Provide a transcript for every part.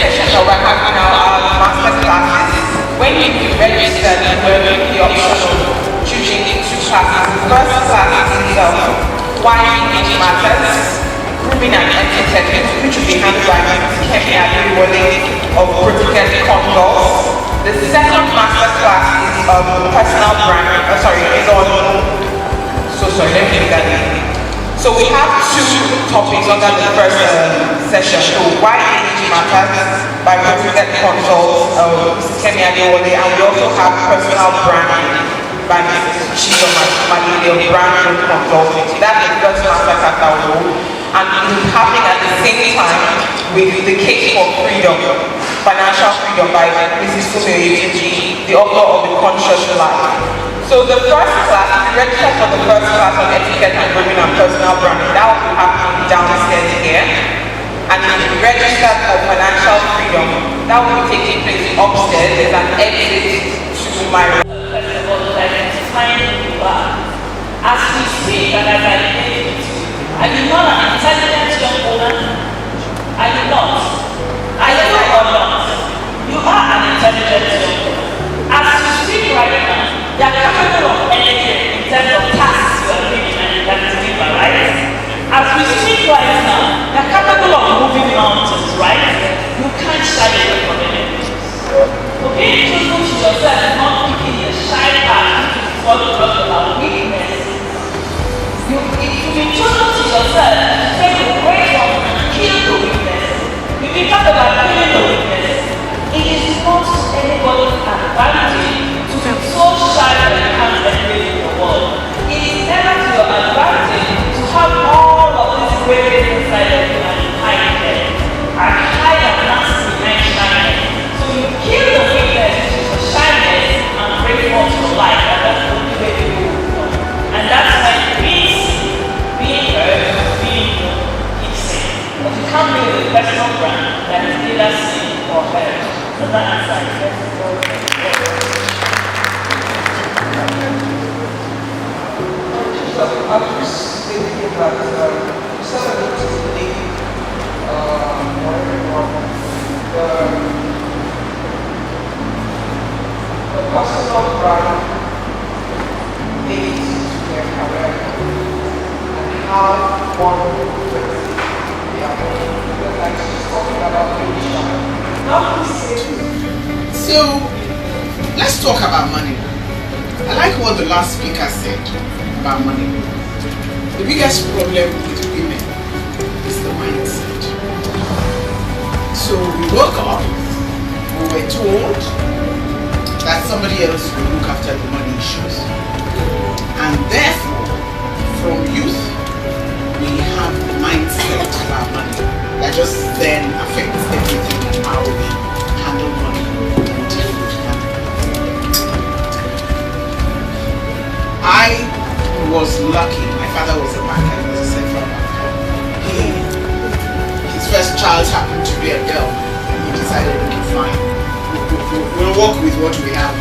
session that we're having now, our master classes, when you register, we're giving the option of choosing two classes. The first class is why image matters, proving an entity, which will be handled by Kemi IWD of Protected Controls. The second master class is personal branding. Is on. Let me get that in. So we have two topics under the first session. So why image matters by Protected Controls, Kemi IWD, and we also have personal branding by Mrs. Chizo Malile of Brand Consulting. That's the first master class that we hold. And it is happening at the same time with the Case for Freedom, Financial Freedom by Mrs. Fumeyi, the author of The Conscious Life. So the first class, register for the first class on etiquette and grooming and personal branding. That will be happening downstairs here. And if you register for financial freedom, that will be taking place upstairs. There's an exit to my room. First of all, identifying who you are. As we speak and as I engage with you, are you not an intelligent young woman? Are you not? Are you or not? You are an intelligent young woman. As we speak right now, you are capable of anything in terms of tasks you are doing and you can deliver, right? As we speak right now, you are capable of moving mountains, right? You can't shy away from anything. So being truthful to yourself and not picking a shy path, which is what we talk about weakness. If you be truthful to yourself, take away from and kill the weakness. If you talk about killing the weakness, it is not to anybody's advantage to be so shy that you can't live in the world. It is never to your advantage to have all of this greatness inside of you and you hide there. And hide and mask behind shyness. So you kill the weakness, which is the shyness, and bring forth your life, and that's the only way you will go. And that's why being heard, being known, keeps saying. But you can't be with a personal brand that is either seen or heard. So that answer is yes. I was just thinking about some of the personal brand needs their career and how one puts their own. Like she's talking about So let's talk about money. I like what the last speaker said about money. The biggest problem with women is the mindset. So we woke up, we were told that somebody else will look after the money issues. And therefore, from youth, we have the mindset about money that just then affects everything and how we handle money and deal with money. I was lucky. My father was a banker. He was a central banker. His first child happened to be a girl, and he decided, okay, fine, we'll work with what we have.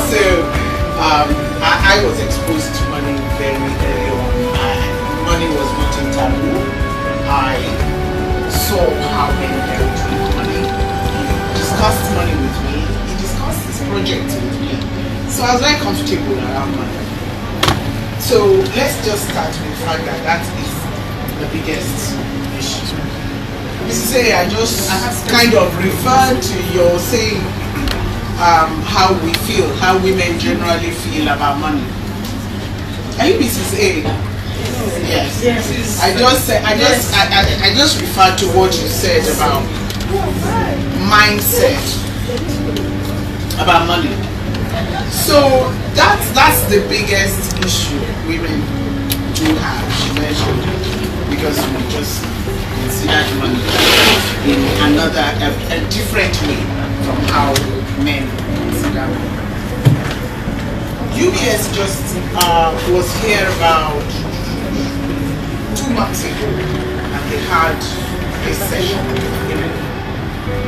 So I was exposed to money very early on. Money was not in taboo. I saw how many parents with money. He discussed money with me. He discussed his project with me. So I was very comfortable around money. So let's just start with the fact that that is the biggest issue. Mrs. A, I kind of referred to your saying how we feel, how women generally feel about money. Are you Mrs. A? Yes. Yes. I just referred to what you said about mindset about money. So that's the biggest issue women do have, she mentioned, because we just consider money in a different way from how men consider money. UBS just was here about 2 months ago, and they had a session with women.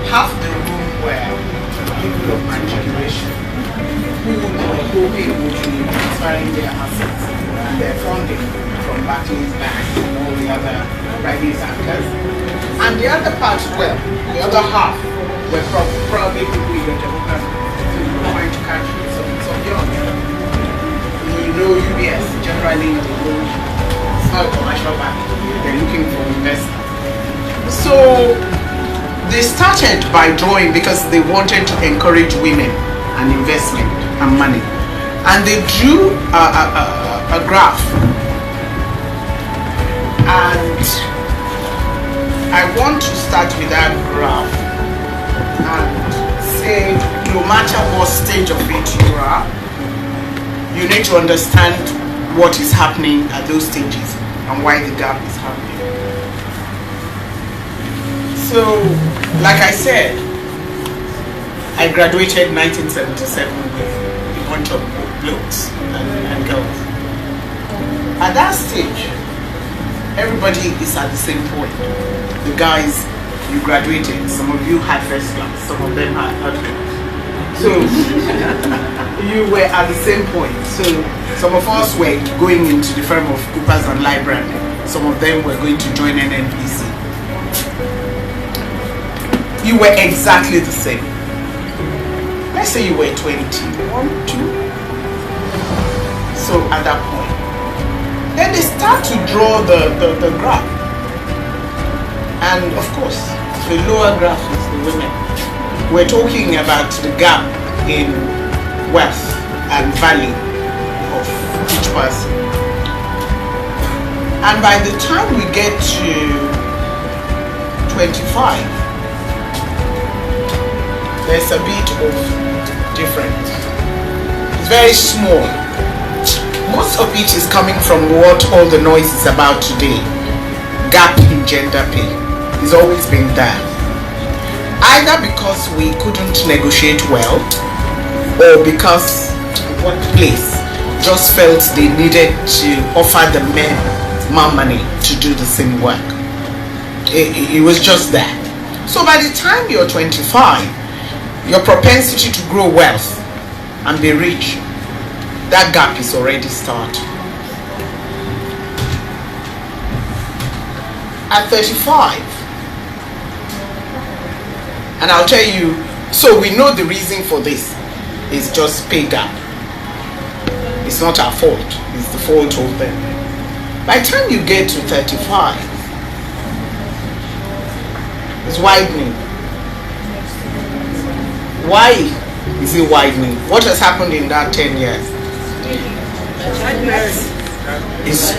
Half the room were people of my generation who were hoping would be transferring their assets and their funding from Barclays Bank and all the other private anchors. And the other part, well, the other half were probably people in your demographic who were trying to catch some young. You know UBS, generally they know it's not a commercial bank, they're looking for investors. So they started by drawing because they wanted to encourage women and investment and money. And they drew a graph. And I want to start with that graph and say no matter what stage of it you are, you need to understand what is happening at those stages and why the gap is happening. So, like I said, I graduated in 1977 with a bunch of blokes and girls. At that stage, everybody is at the same point. The guys, you graduated, some of you had first class, some of them had third class. So you were at the same point. So some of us were going into the firm of Coopers and Library. Some of them were going to join NNPC. You were exactly the same. Let's say you were 21, 2. So at that point, then they start to draw the graph. And of course, the lower graph is the women. We're talking about the gap in wealth and value of each person. And by the time we get to 25, there's a bit of difference. It's very small. Most of it is coming from what all the noise is about today. Gap in gender pay. It's always been there. Either because we couldn't negotiate well, or because the workplace just felt they needed to offer the men more money to do the same work. It was just that. So by the time you're 25, your propensity to grow wealth and be rich, that gap is already started. At 35, and I'll tell you, so we know the reason for this is just pay gap. It's not our fault, it's the fault of them. By the time you get to 35, it's widening. Why is it widening? What has happened in that 10 years? It's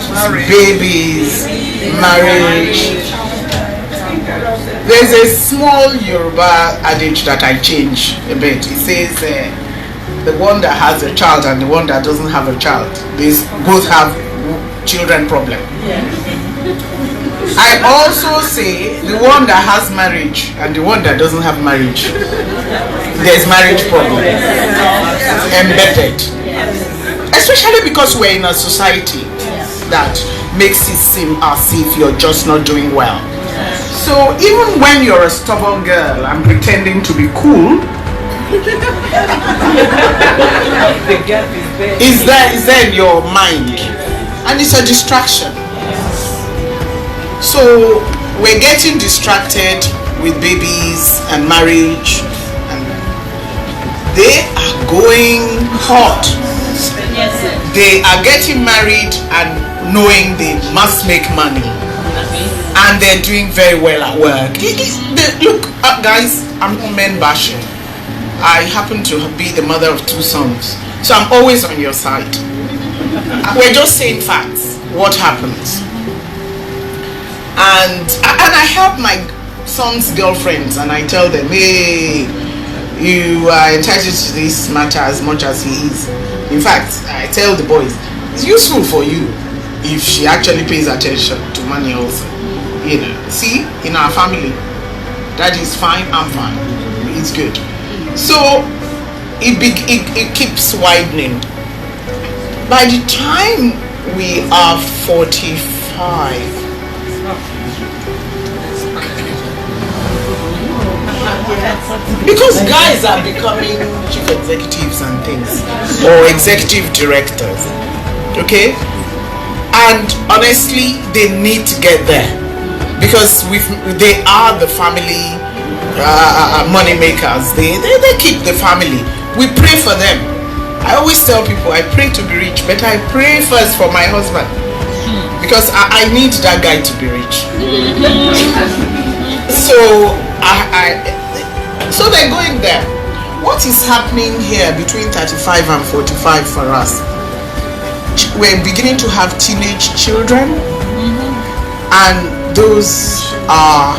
babies, marriage. There's a small Yoruba adage that I change a bit. It says the one that has a child and the one that doesn't have a child, they both have children problem. I also say the one that has marriage and the one that doesn't have marriage, there's marriage problem embedded. Especially because we're in a society that makes it seem as if you're just not doing well. So even when you're a stubborn girl and pretending to be cool, is there in your mind, and it's a distraction. So we're getting distracted with babies and marriage, and they are going hot. They are getting married and knowing they must make money, and they're doing very well at work. Look, guys, I'm not men bashing. I happen to be the mother of 2 sons, so I'm always on your side. We're just saying facts, what happens. And I help my son's girlfriends, and I tell them, hey, you are entitled to this matter as much as he is. In fact, I tell the boys, it's useful for you if she actually pays attention to money also. You know, see, in our family, that is fine, I'm fine, it's good. So it keeps widening. By the time we are 45, because guys are becoming chief executives and things, or executive directors, okay? And honestly, they need to get there because they are the family money makers. They keep the family. We pray for them. I always tell people I pray to be rich, but I pray first for my husband because I need that guy to be rich. So so they're going there. What is happening here between 35 and 45 for us? We're beginning to have teenage children, and those are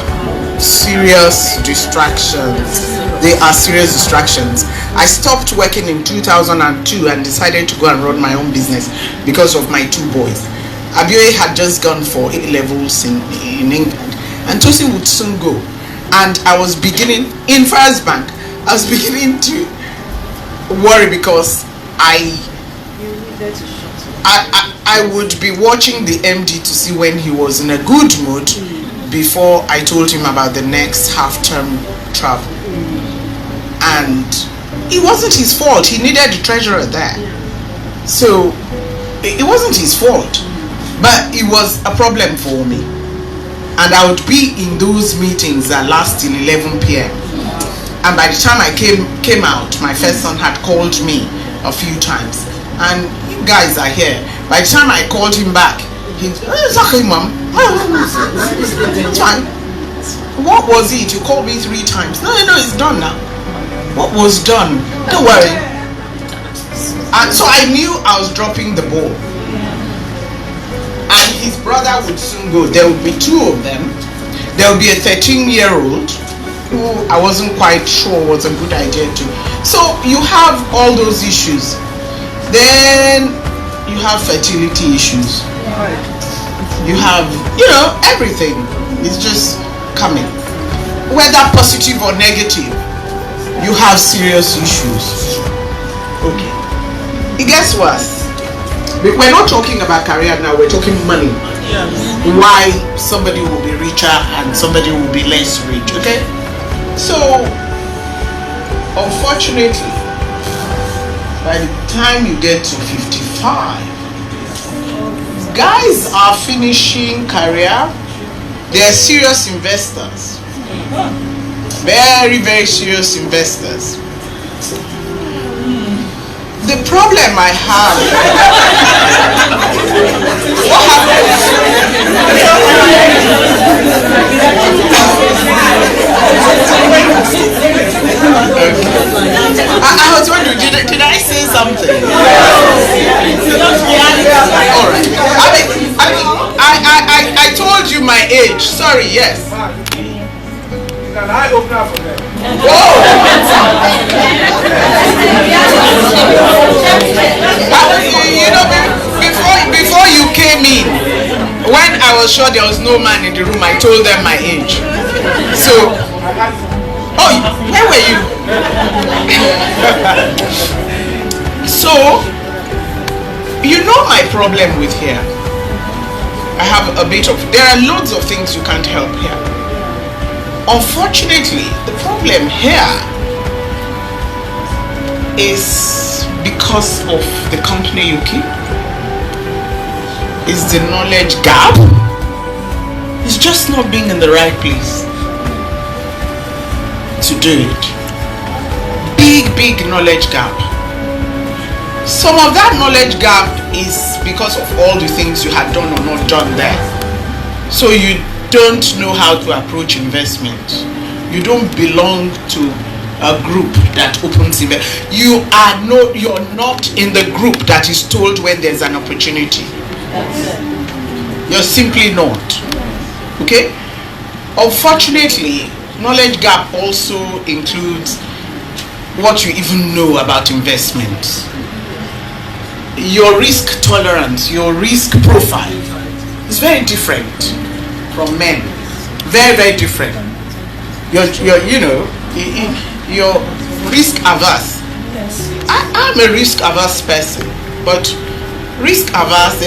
serious distractions. They are serious distractions. I stopped working in 2002 and decided to go and run my own business because of my two boys. Abioye had just gone for A levels in England, and Tosin would soon go. And I was beginning in First Bank. I was beginning to worry because I would be watching the MD to see when he was in a good mood before I told him about the next half-term travel. And it wasn't his fault. He needed the treasurer there. So it wasn't his fault. But it was a problem for me. And I would be in those meetings that last till 11 p.m. And by the time I came out, my first son had called me a few times. And you guys are here. By the time I called him back, it's okay, Mom. It's fine. What was it? You called me 3 times. No, it's done now. What was done? Don't worry. And so I knew I was dropping the ball. And his brother would soon go. There would be 2 of them. There would be a 13-year-old who I wasn't quite sure was a good idea to. So you have all those issues. Then you have fertility issues. You have, everything is just coming. Whether positive or negative, you have serious issues. Okay. It gets worse. We're not talking about career now, we're talking money. Why somebody will be richer and somebody will be less rich, okay? So, unfortunately, by the time you get to 55, guys are finishing career. They are serious investors. Very, very serious investors. The problem I have, what happens? I was wondering, did I say something? All right. I told you my age. Sorry, yes. Can I open up for them? Before you came in, when I was sure there was no man in the room, I told them my age. So, where were you? So, my problem with here. I have a bit of, there are loads of things you can't help here. Unfortunately, the problem here is because of the company you keep, is the knowledge gap. It's just not being in the right place to do it. Big knowledge gap. Some of that knowledge gap is because of all the things you had done or not done there. So you don't know how to approach investment. You don't belong to a group that opens investment. You're not in the group that is told when there's an opportunity. You're simply not. Okay? Unfortunately, knowledge gap also includes what you even know about investments. Your risk tolerance, your risk profile is very different from men. Very different. You're risk averse. I'm a risk averse person, but risk averse,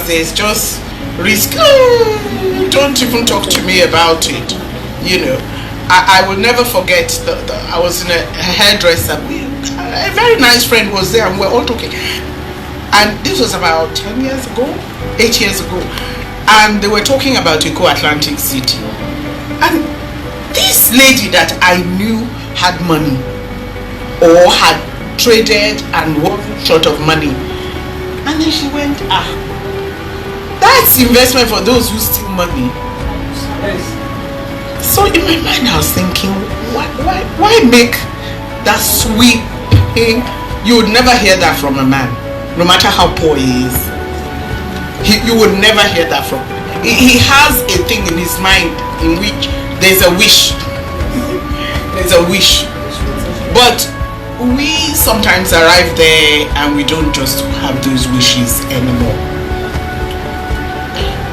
there's just risk. Don't even talk to me about it. I will never forget I was in a hairdresser. A very nice friend was there and we're all talking. And this was about 10 years ago, 8 years ago. And they were talking about Eco Atlantic City. And this lady that I knew had money or had traded and wasn't short of money. And then she went, that's investment for those who steal money. So in my mind I was thinking, why make that sweeping? You would never hear that from a man, no matter how poor he is. You would never hear that from him. He has a thing in his mind in which there's a wish. There's a wish. But we sometimes arrive there and we don't just have those wishes anymore.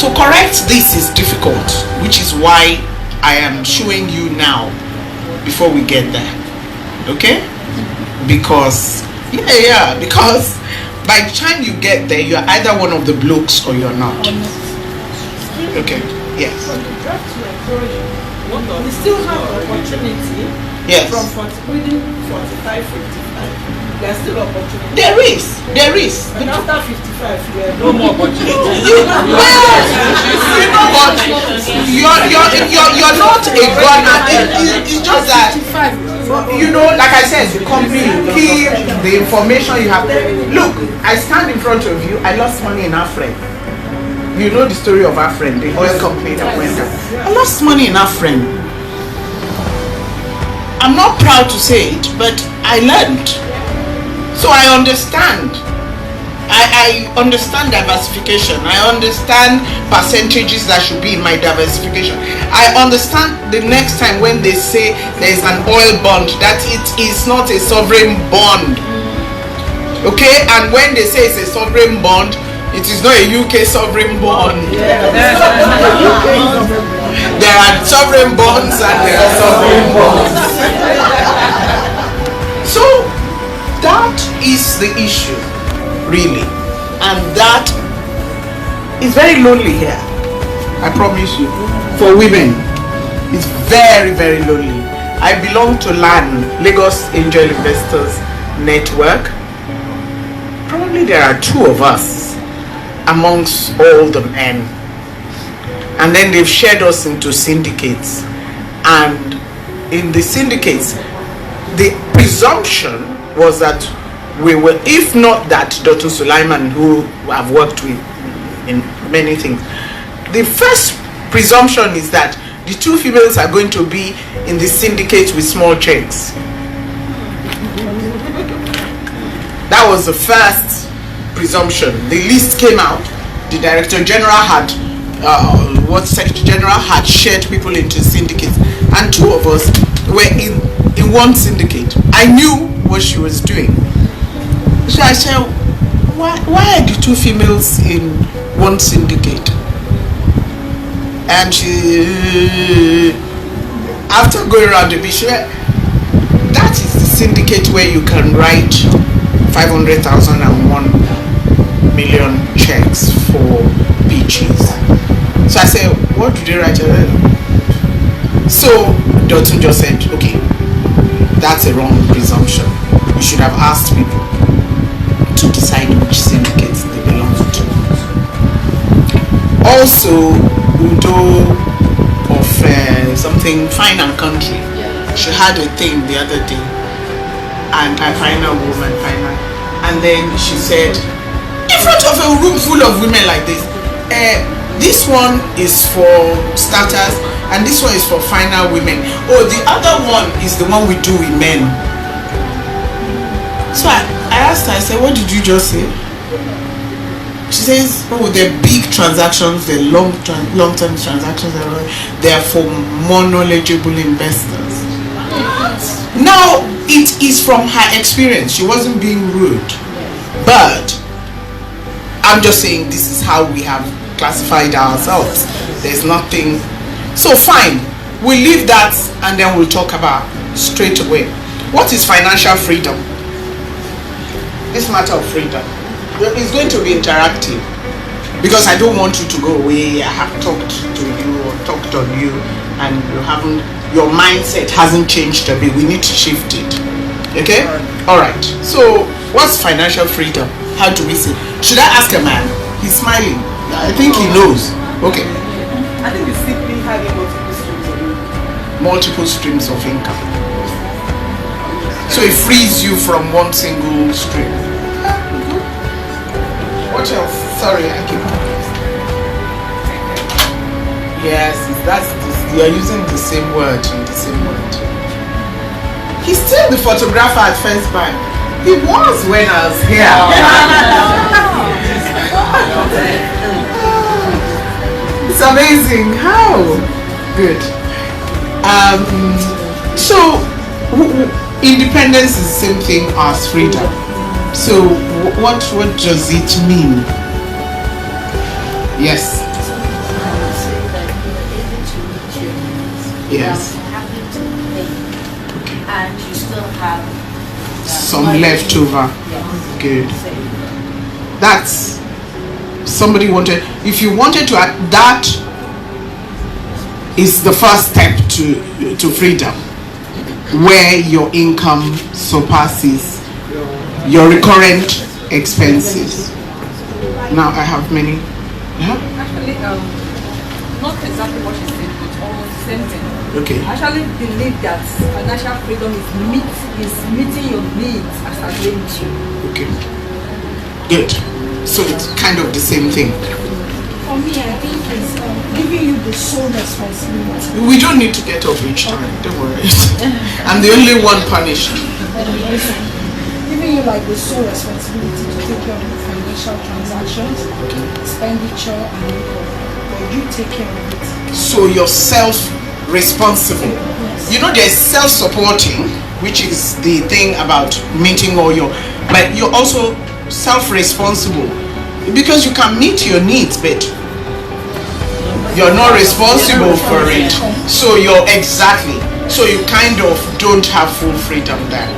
To correct this is difficult, which is why I am showing you now before we get there. Okay? Because because by the time you get there, you're either one of the blokes or you're not. Okay, yes. We still have opportunity. Yes. From within 45, 55. There's still opportunity. There is. And after 55, we have no more opportunity. You know what? You're not a gunner. It's just that, like I said, the company you keep, the information you have. Look, I stand in front of you. I lost money in Afrin. You know the story of Afrin, the oil company that went down. I lost money in Afrin. I'm not proud to say it, but I learned. So I understand. I understand diversification. I understand percentages that should be in my diversification. I understand the next time when they say there is an oil bond, that it is not a sovereign bond. Okay? And when they say it's a sovereign bond, it is not a UK sovereign bond. There are sovereign bonds and there are sovereign bonds. So that is the issue, really. And that is very lonely here. I promise you. For women, it's very, very lonely. I belong to LAN, Lagos Angel Investors Network. Probably there are 2 of us amongst all the men. And then they've shared us into syndicates. And in the syndicates, the presumption was that we were, if not that Dr. Sulaiman, who I've worked with in many things, the first presumption is that the 2 females are going to be in the syndicate with small checks. That was the first presumption. The list came out. The Director General had, Secretary General had shared people into syndicates, and 2 of us were in one syndicate. I knew what she was doing. So I said, why are the 2 females in one syndicate? And she, after going around the beach, that is the syndicate where you can write 500,000 and 1 million checks for beaches. So I said, what do they write? So Dotun just said, okay, that's a wrong presumption. You should have asked people to decide which syndicates they belong to. Also, Udo of something Fine and Country, she had a thing the other day, and I find a woman, and then she said, in front of a room full of women like this one is for starters and this one is for final women. Oh, the other one is the one we do with men. So I asked her, I said, what did you just say? She says, oh, they're big transactions, they're long-term transactions, they're for more knowledgeable investors. Now, it is from her experience. She wasn't being rude, but I'm just saying this is how we have classified ourselves. There's nothing. So fine, we'll leave that and then we'll talk about straight away. What is financial freedom? This matter of freedom is going to be interactive, because I don't want you to go away. I have talked to you or talked on you and your mindset hasn't changed a bit. We need to shift it. Okay? Alright. So what's financial freedom? how do we say? Should I ask a man? He's smiling. I think he knows. Okay. I think it's simply having multiple streams of income. Multiple streams of income. So it frees you from one single stream. What else? Sorry, I keep. Yes, you are using the same word in the same word. He's still the photographer at First Bank. He was when I was here. It's amazing. How good. So independence is the same thing as freedom. So what does it mean? Yes. Yes. And you still have some leftover. Good. That's somebody wanted. If you wanted to, that is the first step to freedom, where your income surpasses your recurrent expenses. Now I have many. Actually, not exactly what she said, but almost the same thing. Okay. I actually believe that financial freedom is meeting your needs as a range. Okay. Good. So it's kind of the same thing. For me, I think it's giving you the sole responsibility. We don't need to get up each time. Don't worry. I'm the only one punished. Giving you like the sole responsibility to take care of the financial transactions, expenditure, and income. But you take care of it. So you're self-responsible. Yes. You know, there's self-supporting, which is the thing about meeting all your, but you're also self-responsible because you can meet your needs, but you're not responsible for it. So you're exactly. So you kind of don't have full freedom there.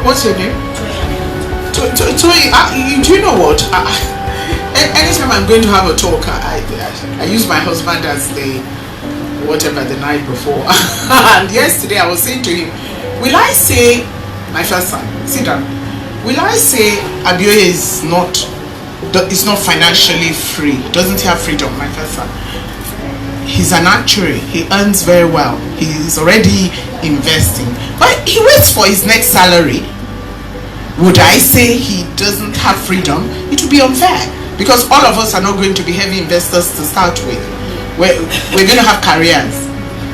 What's your name? Do you know what? Anytime I'm going to have a talk, I use my husband as the night before. And yesterday I was saying to him, will I say, my first son, sit down, will I say Abioye is not financially free, doesn't he have freedom, my first son? He's an actuary, he earns very well, he's already investing, but he waits for his next salary. Would I say he doesn't have freedom? It would be unfair, because all of us are not going to be heavy investors to start with. We're going to have careers.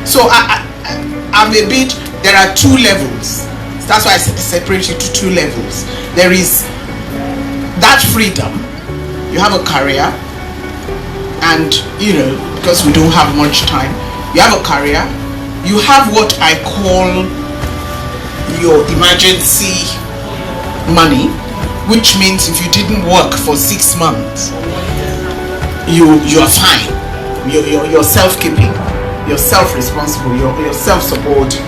So I'm a bit, there are two levels. That's why I separate it to two levels. There is that freedom, you have a career, and because we don't have much time, you have a career, you have what I call your emergency money, which means if you didn't work for 6 months, you're fine. You're self-keeping, you're self-responsible, you're self-supporting.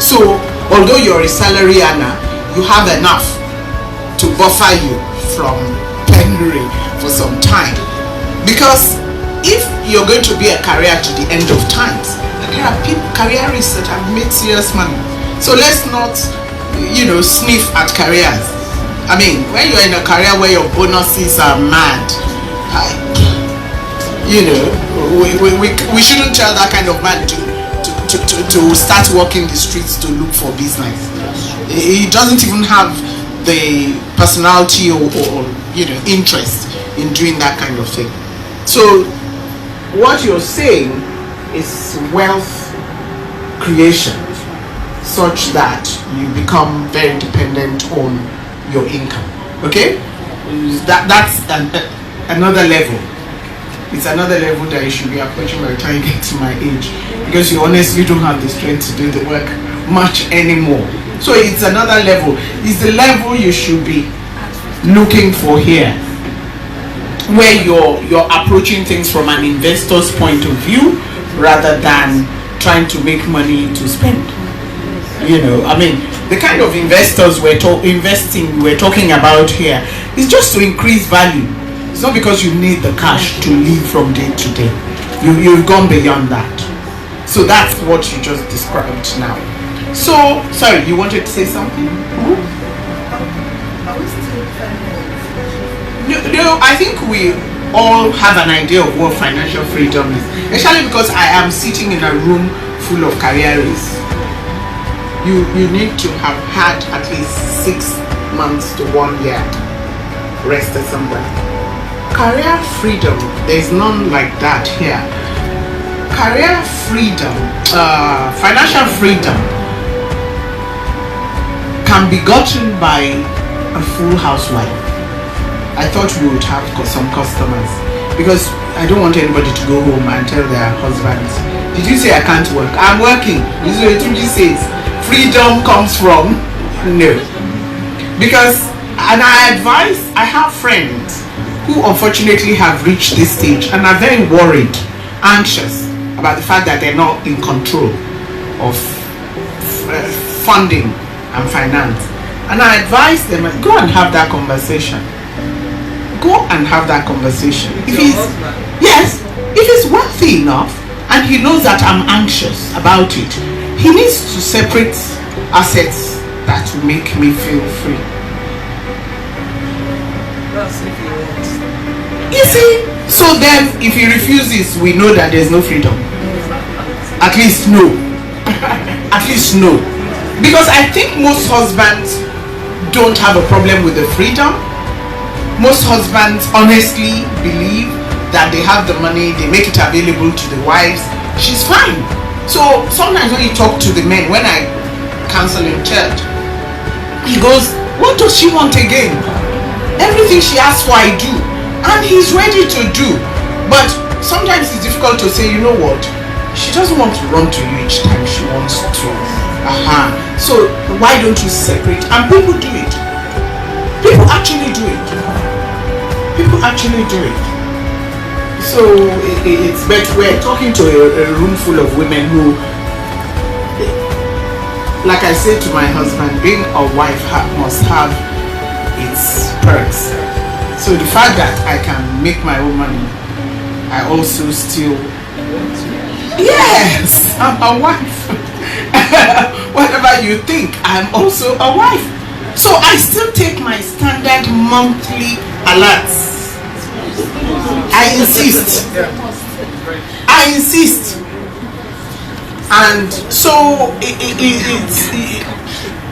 So although you're a salary earner, you have enough to buffer you from penury for some time. Because if you're going to be a career to the end of times, there are careerists that have made serious money. So let's not sniff at careers. I mean, when you're in a career where your bonuses are mad, we shouldn't tell that kind of man to start walking the streets to look for business. He doesn't even have the personality or interest in doing that kind of thing. So what you're saying is wealth creation, such that you become very dependent on your income. Okay, that's another level. It's another level that you should be approaching by the time you get to my age, because you honestly don't have the strength to do the work much anymore. So it's another level. It's the level you should be looking for here, where you're approaching things from an investor's point of view rather than trying to make money to spend. I mean, the kind of investors we're talking about here is just to increase value. It's not because you need the cash to live from day to day. You've gone beyond that. So that's what you just described now. So, sorry, you wanted to say something? No, I think we all have an idea of what financial freedom is, especially because I am sitting in a room full of careerists. You need to have had at least 6 months to 1 year rested somewhere. Career freedom, there's none like that here. Career freedom, financial freedom can be gotten by a full housewife. I thought we would have some customers, because I don't want anybody to go home and tell their husbands, did you say I can't work? I'm working. This is what Tunji says. Freedom comes from no. Because, and I have friends who unfortunately have reached this stage and are very worried, anxious about the fact that they're not in control of funding and finance. And I advise them, go and have that conversation. Go and have that conversation. If it's wealthy enough and he knows that I'm anxious about it, he needs to separate assets that will make me feel free. You see, so then if he refuses, we know that there's no freedom. At least no. At least no. Because I think most husbands don't have a problem with the freedom. Most husbands honestly believe that they have the money, they make it available to the wives, she's fine. So sometimes when you talk to the men, when I counsel in church, he goes, what does she want again? Everything she asks for I do, and he's ready to do. But sometimes it's difficult to say, you know what, she doesn't want to run to you each time she wants to. So why don't you separate? And people do it. People actually do it. People actually do it. So it's better. We're talking to a room full of women who, like I said to my husband, being a wife must have its perks. So the fact that I can make my own money, I also still, yes, I'm a wife. Whatever you think, I'm also a wife. So I still take my standard monthly alerts. I insist. And so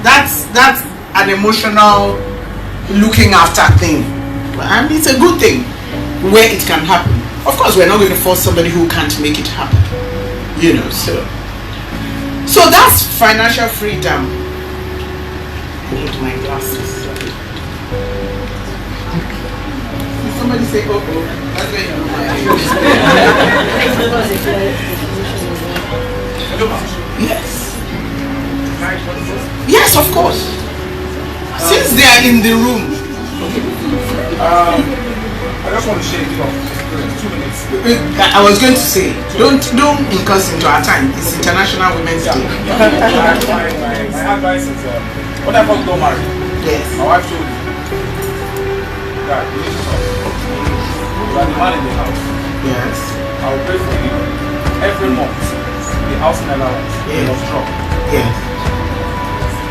that's an emotional looking after thing, and it's a good thing where it can happen. Of course, we're not going to force somebody who can't make it happen, you know. So that's financial freedom. Hold my glasses. Somebody say, oh, that's where you Yes. Yes, of course. Since they are in the room. I just want to share a bit of experience. 2 minutes. I was going to say, don't incurs into our time. It's International Women's Day. My advice is, when I first got married, yes, my wife told me that you need to talk. You are the man in the house. yes, I will pray for you every month. The house allowance was dropped. yes.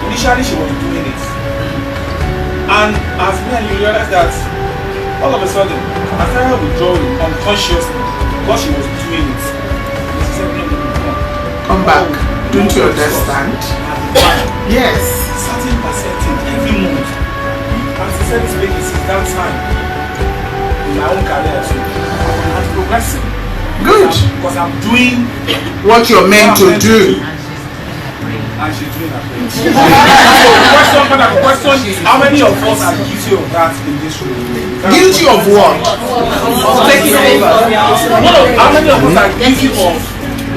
Initially, she was doing it, and as me and you realize that all of a sudden, I started withdrawing unconsciously because she was doing it. She said, no, Come back. Don't you understand? Yes. Certain percentage every month. And she said this baby since that time in my own career too. I'm progressing. Good. Because I'm doing What you're meant to do. and she's doing that. So the question is, how many of us are guilty of that in this room? Guilty of what? Taking over. How many of us are guilty of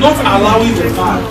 not allowing the man